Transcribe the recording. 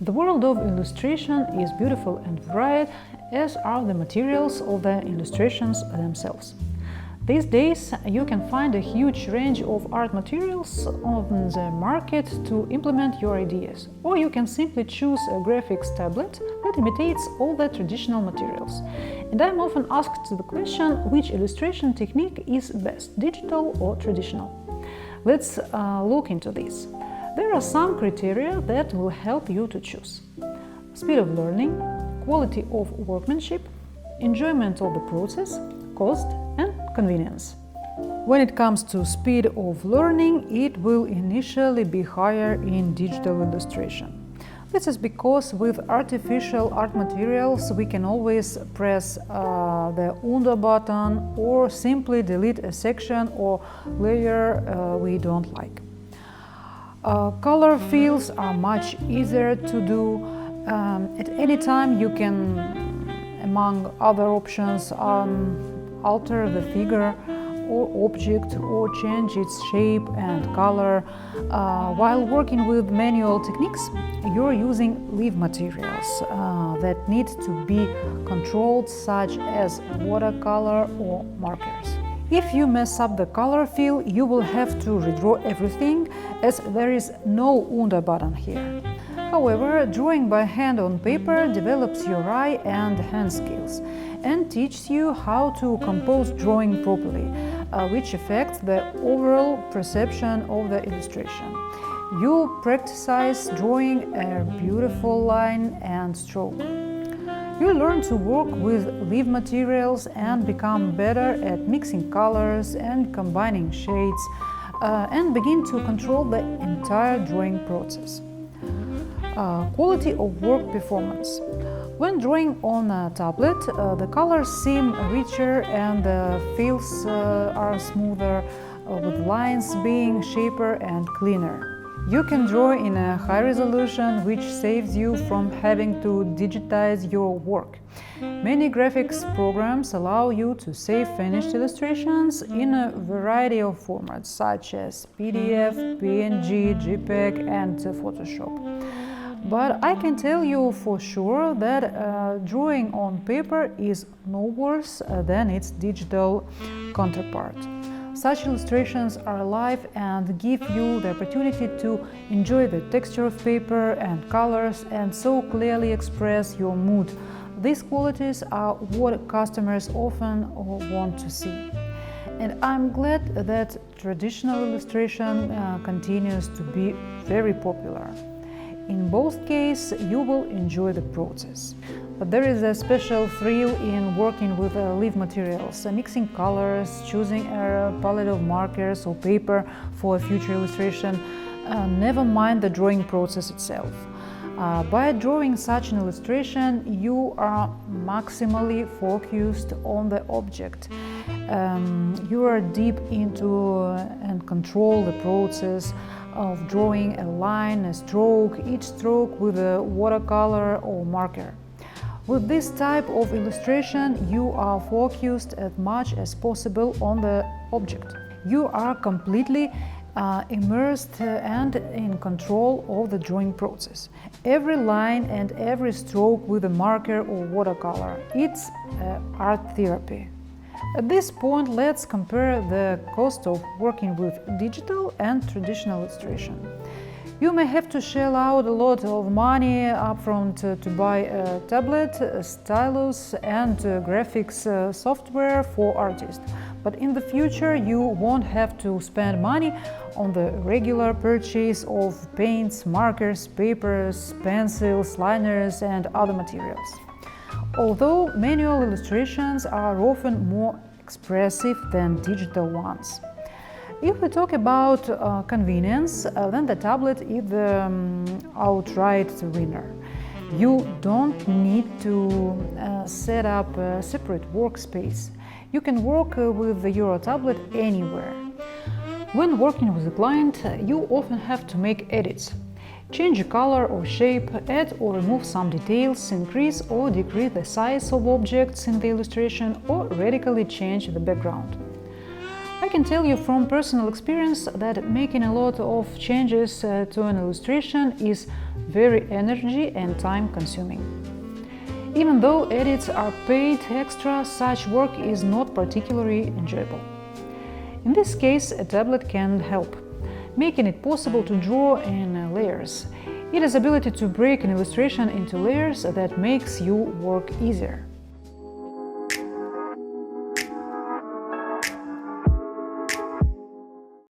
The world of illustration is beautiful and varied, as are the materials of the illustrations themselves. These days, you can find a huge range of art materials on the market to implement your ideas, or you can simply choose a graphics tablet that imitates all the traditional materials. And I'm often asked the question, which illustration technique is best, digital or traditional? Let's look into this. There are some criteria that will help you to choose: speed of learning, quality of workmanship, enjoyment of the process, cost, and convenience. When it comes to speed of learning, it will initially be higher in digital illustration. This is because with artificial art materials we can always press the undo button or simply delete a section or layer we don't like. Color fills are much easier to do. At any time you can, among other options, alter the figure or object or change its shape and color. While working with manual techniques, you're using live materials that need to be controlled, such as watercolor or markers. If you mess up the color fill, you will have to redraw everything, as there is no undo button here. However, drawing by hand on paper develops your eye and hand skills and teaches you how to compose drawing properly, which affects the overall perception of the illustration. You practice drawing a beautiful line and stroke. You learn to work with live materials and become better at mixing colors and combining shades, and begin to control the entire drawing process. Quality of work performance. When drawing on a tablet, the colors seem richer and the fills are smoother, with lines being sharper and cleaner. You can draw in a high resolution, which saves you from having to digitize your work. Many graphics programs allow you to save finished illustrations in a variety of formats, such as PDF, PNG, JPEG, and Photoshop. But I can tell you for sure that drawing on paper is no worse than its digital counterpart. Such illustrations are alive and give you the opportunity to enjoy the texture of paper and colors and so clearly express your mood. These qualities are what customers often want to see. And I'm glad that traditional illustration continues to be very popular. In both cases, you will enjoy the process. But there is a special thrill in working with live materials, mixing colors, choosing a palette of markers or paper for a future illustration, never mind the drawing process itself. By drawing such an illustration, you are maximally focused on the object. You are deep into and control the process of drawing a line, a stroke, each stroke with a watercolor or marker. With this type of illustration, you are focused as much as possible on the object. You are completely immersed and in control of the drawing process. Every line and every stroke with a marker or watercolor, it's art therapy. At this point, let's compare the cost of working with digital and traditional illustration. You may have to shell out a lot of money upfront to buy a tablet, a stylus, and graphics software for artists. But in the future, you won't have to spend money on the regular purchase of paints, markers, papers, pencils, liners, and other materials. Although manual illustrations are often more expressive than digital ones. If we talk about convenience, then the tablet is the outright winner. You don't need to set up a separate workspace. You can work with your tablet anywhere. When working with a client, you often have to make edits. Change a color or shape, add or remove some details, increase or decrease the size of objects in the illustration, or radically change the background. I can tell you from personal experience that making a lot of changes to an illustration is very energy and time consuming. Even though edits are paid extra, such work is not particularly enjoyable. In this case, a tablet can help, making it possible to draw in layers. It has the ability to break an illustration into layers that makes your work easier.